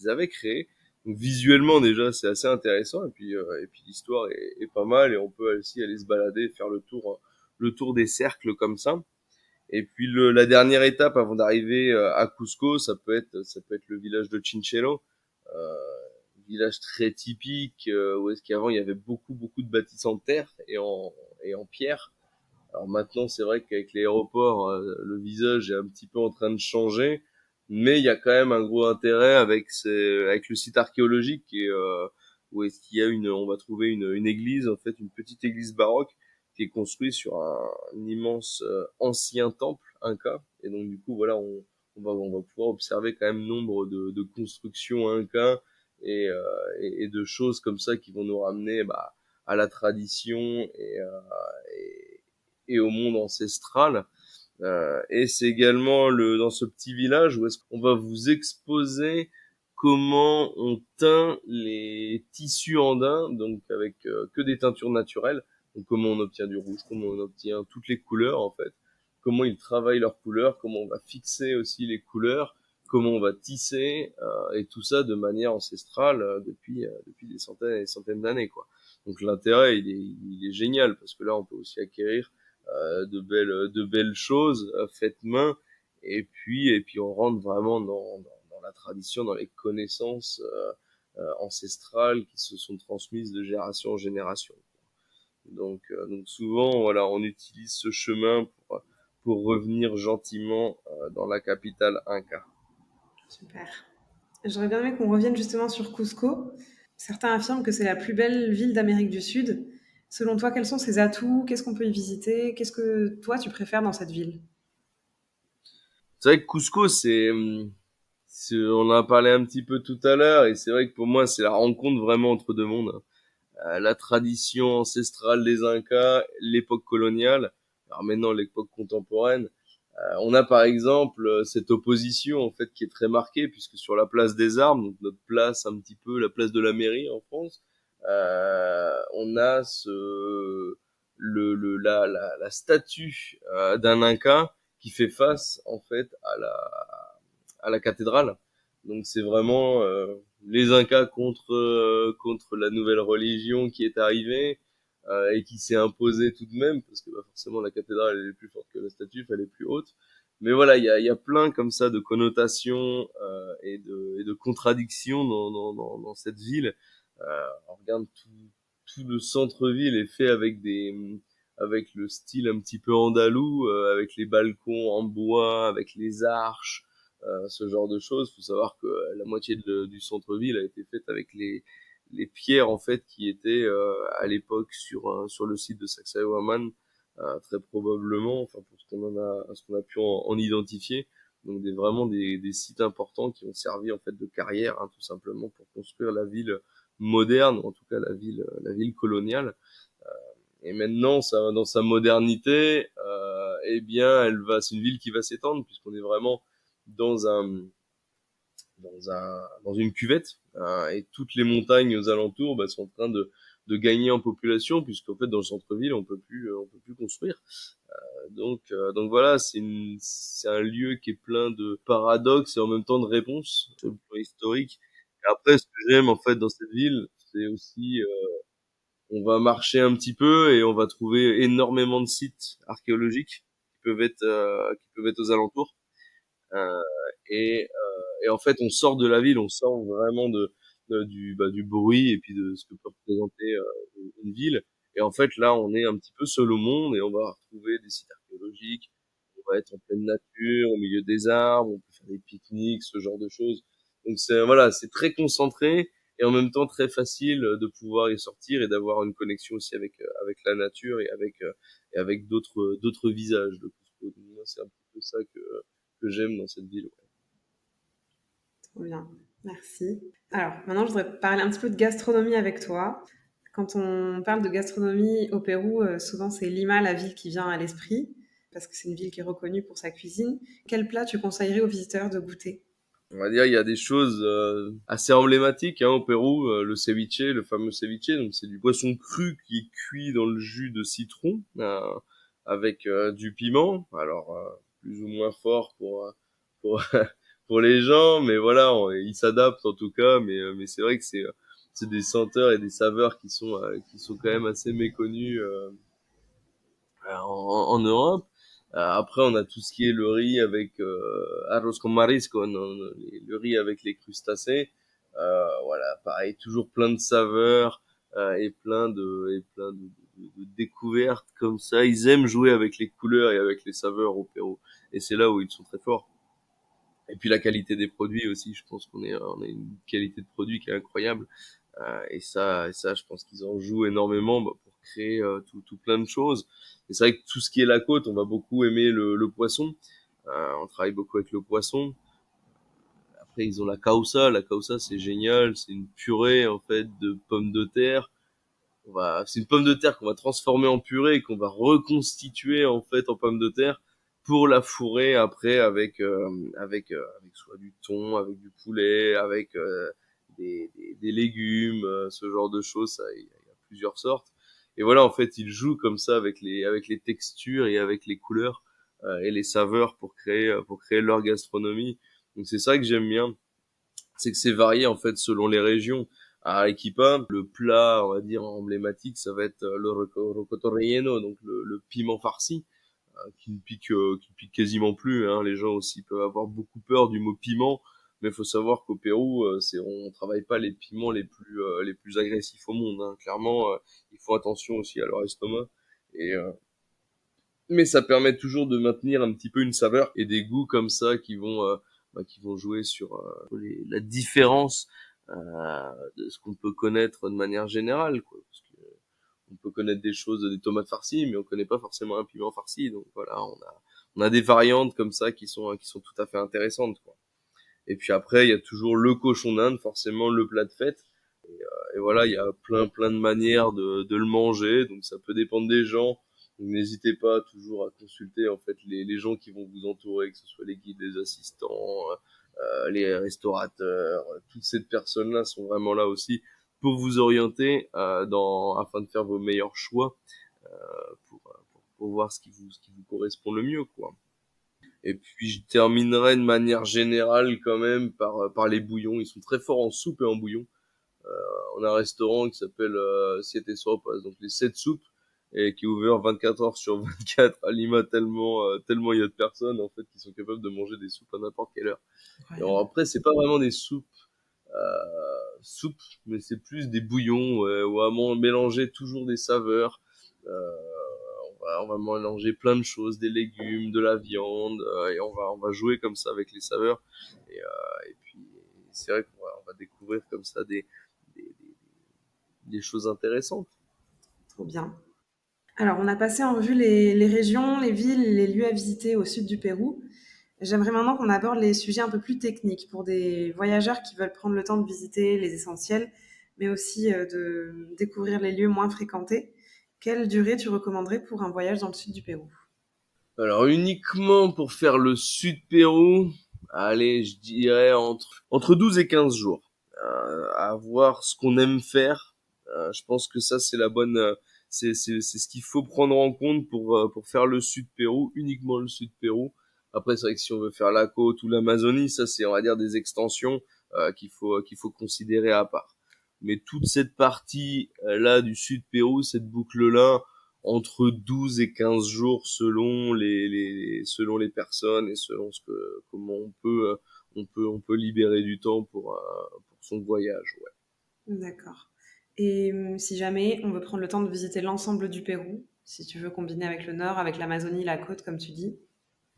avaient créées. Donc visuellement déjà c'est assez intéressant et puis l'histoire est pas mal et on peut aussi aller se balader et faire le tour des cercles comme ça. Et puis la dernière étape avant d'arriver à Cusco, ça peut être le village de Chinchero, village très typique où est-ce qu'avant il y avait beaucoup de bâtisses en terre et en pierre. Alors maintenant, c'est vrai qu'avec l'aéroport, le visage est un petit peu en train de changer, mais il y a quand même un gros intérêt avec le site archéologique où est-ce qu'il y a on va trouver une église, en fait, une petite église baroque qui est construite sur un immense ancien temple inca. Et donc du coup, voilà, on va pouvoir observer quand même nombre de constructions inca et de choses comme ça qui vont nous ramener à la tradition et au monde ancestral. Et c'est également dans ce petit village où est-ce qu'on va vous exposer comment on teint les tissus andins, donc avec que des teintures naturelles. Donc comment on obtient du rouge, comment on obtient toutes les couleurs en fait, comment ils travaillent leurs couleurs, comment on va fixer aussi les couleurs, comment on va tisser et tout ça de manière ancestrale depuis des centaines et des centaines d'années quoi. Donc l'intérêt il est génial parce que là on peut aussi acquérir de belles choses faites main et puis on rentre vraiment dans la tradition, dans les connaissances ancestrales qui se sont transmises de génération en génération. Donc souvent voilà on utilise ce chemin pour revenir gentiment dans la capitale Inca. Super. J'aurais bien aimé qu'on revienne justement sur Cusco. Certains affirment que c'est la plus belle ville d'Amérique du Sud. Selon toi, quels sont ses atouts? Qu'est-ce qu'on peut y visiter? Qu'est-ce que toi, tu préfères dans cette ville? C'est vrai que Cusco on en a parlé un petit peu tout à l'heure et c'est vrai que pour moi c'est la rencontre vraiment entre deux mondes. La tradition ancestrale des Incas, l'époque coloniale, alors maintenant l'époque contemporaine. On a par exemple cette opposition en fait qui est très marquée puisque sur la place des Armes, donc notre place un petit peu la place de la mairie en France, on a la statue d'un Inca qui fait face en fait à la cathédrale. Donc c'est vraiment les Incas contre la nouvelle religion qui est arrivée et qui s'est imposée tout de même parce que forcément la cathédrale elle est plus forte que la statue, elle est plus haute. Mais voilà, il y a plein comme ça de connotations et de contradictions dans cette ville. On regarde tout le centre-ville est fait avec le style un petit peu andalou, avec les balcons en bois, avec les arches, ce genre de choses. Faut savoir que la moitié du centre-ville a été faite avec les pierres en fait qui étaient à l'époque sur le site de Sacsayhuaman, très probablement, enfin pour ce qu'on a pu en identifier. Donc vraiment des sites importants qui ont servi en fait de carrière, hein, tout simplement pour construire la ville moderne, ou en tout cas la ville coloniale. Et maintenant, dans sa modernité, eh bien, c'est une ville qui va s'étendre puisqu'on est vraiment dans dans une cuvette, et toutes les montagnes aux alentours sont en train de gagner en population puisqu'en fait dans le centre-ville on peut plus construire. Donc voilà, c'est un lieu qui est plein de paradoxes et en même temps de réponses sur le plan historique. Et après, ce que j'aime en fait dans cette ville, c'est aussi on va marcher un petit peu et on va trouver énormément de sites archéologiques qui peuvent être aux alentours. Euh, et en fait, on sort de la ville, on sort vraiment du bruit et puis de ce que peut représenter une ville. Et en fait, là, on est un petit peu seul au monde et on va retrouver des sites archéologiques. On va être en pleine nature, au milieu des arbres, on peut faire des pique-niques, ce genre de choses. Donc voilà, c'est très concentré et en même temps très facile de pouvoir y sortir et d'avoir une connexion aussi avec la nature et avec d'autres visages de Cusco. Donc moi, c'est un petit peu ça que j'aime dans cette ville. Ouais. Trop bien, merci. Alors, maintenant, je voudrais parler un petit peu de gastronomie avec toi. Quand on parle de gastronomie au Pérou, souvent c'est Lima, la ville qui vient à l'esprit, parce que c'est une ville qui est reconnue pour sa cuisine. Quel plat tu conseillerais aux visiteurs de goûter? On va dire il y a des choses assez emblématiques au Pérou, le ceviche, le fameux ceviche, donc c'est du poisson cru qui est cuit dans le jus de citron avec du piment, alors plus ou moins fort pour pour les gens, mais voilà, ils s'adaptent en tout cas, mais c'est vrai que c'est des senteurs et des saveurs qui sont quand même assez méconnues en Europe. Après, on a tout ce qui est le riz avec arroz con marisco, le riz avec les crustacés. Voilà, pareil, toujours plein de saveurs et plein de découvertes comme ça. Ils aiment jouer avec les couleurs et avec les saveurs au Pérou, et c'est là où ils sont très forts. Et puis la qualité des produits aussi, je pense on a une qualité de produit qui est incroyable. Et ça, je pense qu'ils en jouent énormément pour créer tout plein de choses. Et c'est vrai que tout ce qui est la côte, on va beaucoup aimer le poisson. On travaille beaucoup avec le poisson. Après, ils ont la causa. La causa, c'est génial. C'est une purée en fait de pommes de terre. C'est une pomme de terre qu'on va transformer en purée et qu'on va reconstituer en fait en pomme de terre pour la fourrer après avec soit du thon, avec du poulet, avec des légumes, ce genre de choses. Ça, il y a plusieurs sortes. Et voilà, en fait, ils jouent comme ça avec les textures et avec les couleurs et les saveurs pour créer leur gastronomie. Donc c'est ça que j'aime bien, c'est que c'est varié en fait selon les régions. À Arequipa, le plat, on va dire emblématique, ça va être le rocoto relleno, donc le piment farci, qui ne pique quasiment plus. Hein. Les gens aussi peuvent avoir beaucoup peur du mot piment, mais il faut savoir qu'au Pérou, on travaille pas les piments les plus agressifs au monde. Hein. Clairement, ils font attention aussi à leur estomac. Et mais ça permet toujours de maintenir un petit peu une saveur et des goûts comme ça qui vont jouer sur la différence de ce qu'on peut connaître de manière générale, quoi. Parce que on peut connaître des choses, des tomates farcies, mais on connaît pas forcément un piment farci. Donc voilà, on a des variantes comme ça qui sont tout à fait intéressantes, quoi. Et puis après, il y a toujours le cochon d'Inde, forcément le plat de fête. Et voilà, il y a plein de manières de le manger, donc ça peut dépendre des gens. Donc n'hésitez pas toujours à consulter en fait les gens qui vont vous entourer, que ce soit les guides, les assistants, les restaurateurs. Toutes ces personnes-là sont vraiment là aussi pour vous orienter afin de faire vos meilleurs choix pour voir ce qui vous correspond le mieux, quoi. Et puis je terminerai de manière générale quand même par les bouillons. Ils sont très forts en soupe et en bouillon. On a un restaurant qui s'appelle Siete Sopas, donc les 7 soupes, et qui est ouvert 24 heures sur 24 à Lima, tellement il y a de personnes en fait qui sont capables de manger des soupes à n'importe quelle heure. Ouais. Et alors après, c'est pas vraiment des soupes, mais c'est plus des bouillons, ouais, où vraiment mélanger toujours des saveurs. On va mélanger plein de choses, des légumes, de la viande, et on va jouer comme ça avec les saveurs. Et puis c'est vrai qu'on va découvrir comme ça des, des choses intéressantes. Trop bien. Alors, on a passé en revue les régions, les villes, les lieux à visiter au sud du Pérou. J'aimerais maintenant qu'on aborde les sujets un peu plus techniques pour des voyageurs qui veulent prendre le temps de visiter les essentiels, mais aussi de découvrir les lieux moins fréquentés. Quelle durée tu recommanderais pour un voyage dans le sud du Pérou? Alors uniquement pour faire le sud Pérou, allez, je dirais entre 12 et 15 jours. À voir ce qu'on aime faire. Je pense que ça c'est la bonne c'est ce qu'il faut prendre en compte pour faire le sud Pérou, uniquement le sud Pérou. Après c'est vrai que si on veut faire la côte ou l'Amazonie, ça c'est on va dire des extensions qu'il faut considérer à part. Mais toute cette partie là du sud Pérou, cette boucle là, entre 12 et 15 jours selon les personnes et selon comment on peut libérer du temps pour son voyage, ouais. D'accord. Et si jamais on veut prendre le temps de visiter l'ensemble du Pérou, si tu veux combiner avec le nord, avec l'Amazonie, la côte, comme tu dis.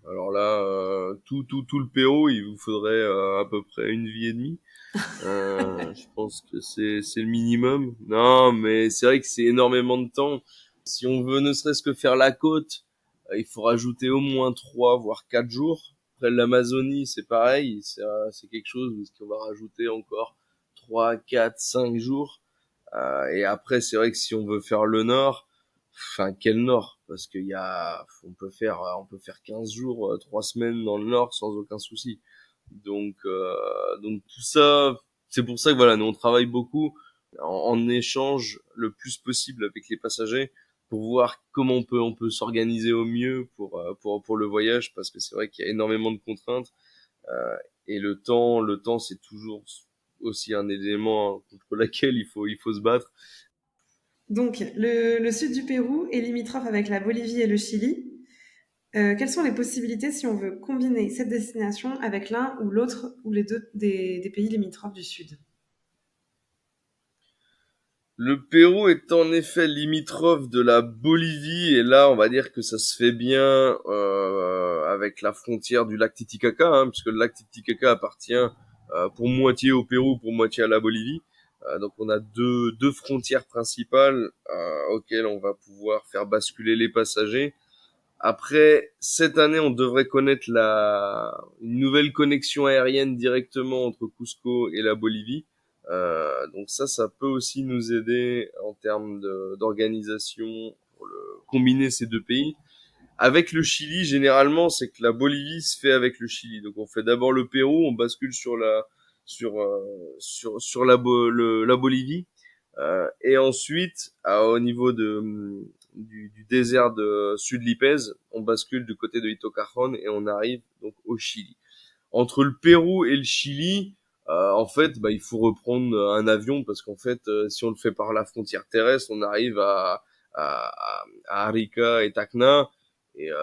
Alors là, tout le Pérou, il vous faudrait à peu près une vie et demie. Je pense que c'est le minimum. Non, mais c'est vrai que c'est énormément de temps. Si on veut ne serait-ce que faire la côte, il faut rajouter au moins 3 voire 4 jours. Après l'Amazonie, c'est pareil, c'est quelque chose où on va rajouter encore 3 4 5 jours. Et après, c'est vrai que si on veut faire le nord, enfin quel nord? Parce on peut faire 15 jours, 3 semaines dans le nord sans aucun souci. Donc tout ça, c'est pour ça que voilà, nous on travaille beaucoup en échange le plus possible avec les passagers pour voir comment on peut s'organiser au mieux pour le voyage, parce que c'est vrai qu'il y a énormément de contraintes, et le temps c'est toujours aussi un élément contre lequel il faut se battre. Donc, le sud du Pérou est limitrophe avec la Bolivie et le Chili. Quelles sont les possibilités si on veut combiner cette destination avec l'un ou l'autre ou les deux des pays limitrophes du Sud? Le Pérou est en effet limitrophe de la Bolivie et là on va dire que ça se fait bien avec la frontière du lac Titicaca, puisque le lac Titicaca appartient pour moitié au Pérou, pour moitié à la Bolivie. Donc on a deux frontières principales auxquelles on va pouvoir faire basculer les passagers. Après, cette année, on devrait connaître une nouvelle connexion aérienne directement entre Cusco et la Bolivie. Donc ça peut aussi nous aider en termes d'organisation pour combiner ces deux pays. Avec le Chili, généralement, c'est que la Bolivie se fait avec le Chili. Donc on fait d'abord le Pérou, on bascule sur la Bolivie, et ensuite au niveau du désert de Sud-Lipez, on bascule du côté de Ito Cajon et on arrive donc au Chili. Entre le Pérou et le Chili, en fait, il faut reprendre un avion parce qu'en fait, si on le fait par la frontière terrestre, on arrive à Arica et Tacna.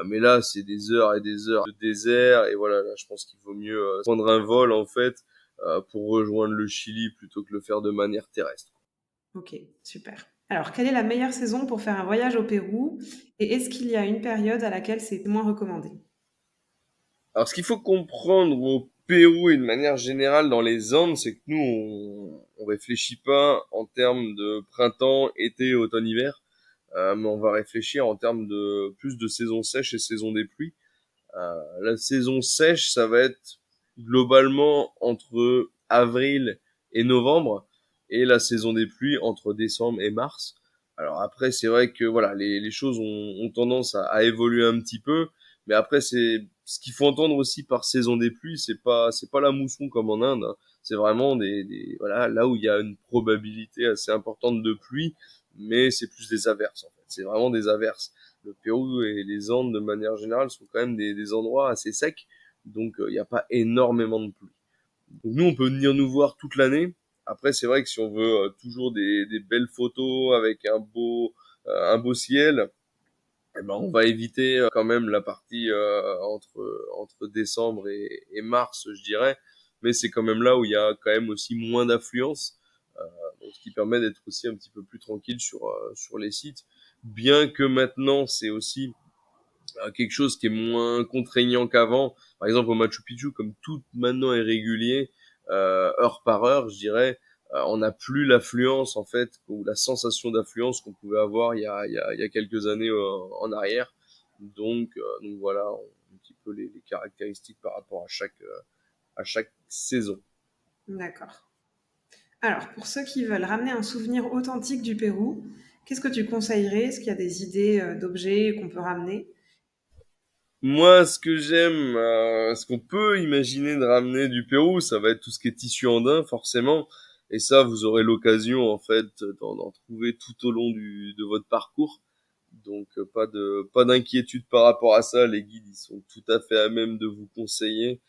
Mais là, c'est des heures et des heures de désert. Et voilà, là, je pense qu'il vaut mieux prendre un vol en fait pour rejoindre le Chili plutôt que le faire de manière terrestre. Ok, super. Alors, quelle est la meilleure saison pour faire un voyage au Pérou et est-ce qu'il y a une période à laquelle c'est moins recommandé? Alors, ce qu'il faut comprendre au Pérou et de manière générale dans les Andes, c'est que nous, on réfléchit pas en termes de printemps, été, automne, hiver, mais on va réfléchir en termes de plus de saison sèche et saison des pluies. La saison sèche, ça va être globalement entre avril et novembre, et la saison des pluies entre décembre et mars. Alors après, c'est vrai que voilà, les choses ont tendance à évoluer un petit peu, mais après, c'est ce qu'il faut entendre aussi par saison des pluies, c'est pas la mousson comme en Inde, c'est vraiment voilà, là où il y a une probabilité assez importante de pluie, mais c'est plus des averses en fait. C'est vraiment des averses. Le Pérou et les Andes, de manière générale, sont quand même des endroits assez secs, donc il n'y a pas énormément de pluie. Donc nous, on peut venir nous voir toute l'année. Après, c'est vrai que si on veut toujours des belles photos avec un beau ciel, eh ben, on va éviter quand même la partie entre décembre et mars, je dirais. Mais c'est quand même là où il y a quand même aussi moins d'affluence, donc ce qui permet d'être aussi un petit peu plus tranquille sur les sites. Bien que maintenant, c'est aussi quelque chose qui est moins contraignant qu'avant. Par exemple, au Machu Picchu, comme tout maintenant est régulier, heure par heure, je dirais, on n'a plus l'affluence, en fait, ou la sensation d'affluence qu'on pouvait avoir il y a quelques années en arrière. Donc voilà, un petit peu les caractéristiques par rapport à chaque saison. D'accord. Alors, pour ceux qui veulent ramener un souvenir authentique du Pérou, qu'est-ce que tu conseillerais? Est-ce qu'il y a des idées d'objets qu'on peut ramener? Moi, ce que j'aime, ce qu'on peut imaginer de ramener du Pérou, ça va être tout ce qui est tissu andin, forcément. Et ça, vous aurez l'occasion, en fait, d'en trouver tout au long de votre parcours. Donc, pas d'inquiétude par rapport à ça. Les guides, ils sont tout à fait à même de vous conseiller,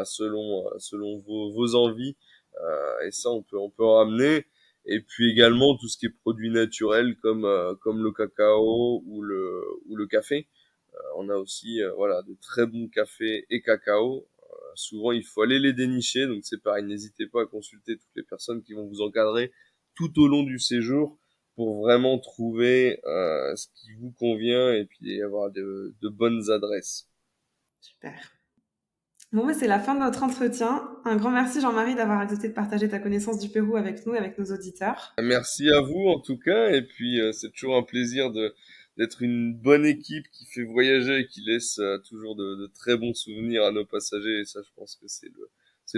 selon vos envies. Et ça, on peut en ramener. Et puis également, tout ce qui est produits naturels, comme le cacao ou le café. On a aussi voilà de très bons cafés et cacao. Souvent, il faut aller les dénicher, donc c'est pareil. N'hésitez pas à consulter toutes les personnes qui vont vous encadrer tout au long du séjour pour vraiment trouver ce qui vous convient et puis avoir de bonnes adresses. Super. Bon, c'est la fin de notre entretien. Un grand merci Jean-Marie d'avoir accepté de partager ta connaissance du Pérou avec nous et avec nos auditeurs. Merci à vous en tout cas, et puis c'est toujours un plaisir d'être une bonne équipe qui fait voyager et qui laisse toujours de très bons souvenirs à nos passagers. Et ça, je pense que c'est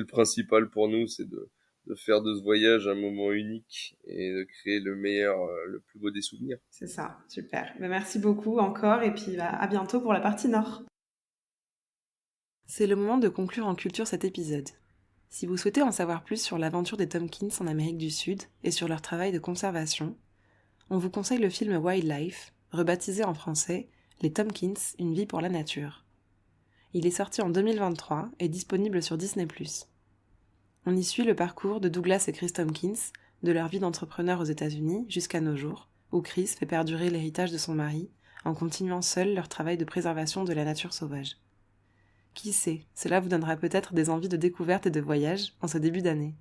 le principal pour nous, c'est de faire de ce voyage un moment unique et de créer le plus beau des souvenirs. C'est ça, super. Merci beaucoup encore et puis à bientôt pour la partie nord. C'est le moment de conclure en culture cet épisode. Si vous souhaitez en savoir plus sur l'aventure des Tompkins en Amérique du Sud et sur leur travail de conservation, on vous conseille le film Wildlife, rebaptisé en français Les Tompkins, une vie pour la nature. Il est sorti en 2023 et disponible sur Disney+. On y suit le parcours de Douglas et Chris Tompkins, de leur vie d'entrepreneur aux États-Unis jusqu'à nos jours, où Chris fait perdurer l'héritage de son mari en continuant seuls leur travail de préservation de la nature sauvage. Qui sait, cela vous donnera peut-être des envies de découverte et de voyage en ce début d'année.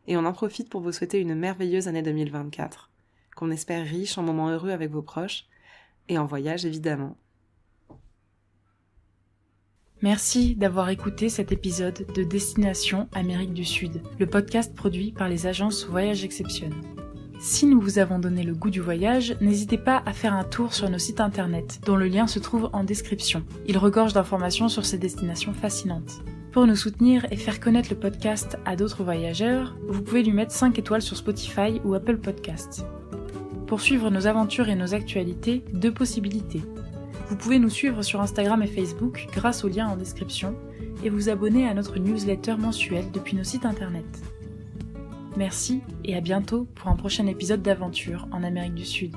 Et on en profite pour vous souhaiter une merveilleuse année 2024, qu'on espère riche en moments heureux avec vos proches, et en voyage évidemment. Merci d'avoir écouté cet épisode de Destination Amérique du Sud, le podcast produit par les agences Voyage Exception. Si nous vous avons donné le goût du voyage, n'hésitez pas à faire un tour sur nos sites internet, dont le lien se trouve en description. Il regorge d'informations sur ces destinations fascinantes. Pour nous soutenir et faire connaître le podcast à d'autres voyageurs, vous pouvez lui mettre 5 étoiles sur Spotify ou Apple Podcasts. Pour suivre nos aventures et nos actualités, 2 possibilités. Vous pouvez nous suivre sur Instagram et Facebook grâce au lien en description et vous abonner à notre newsletter mensuelle depuis nos sites internet. Merci et à bientôt pour un prochain épisode d'aventure en Amérique du Sud.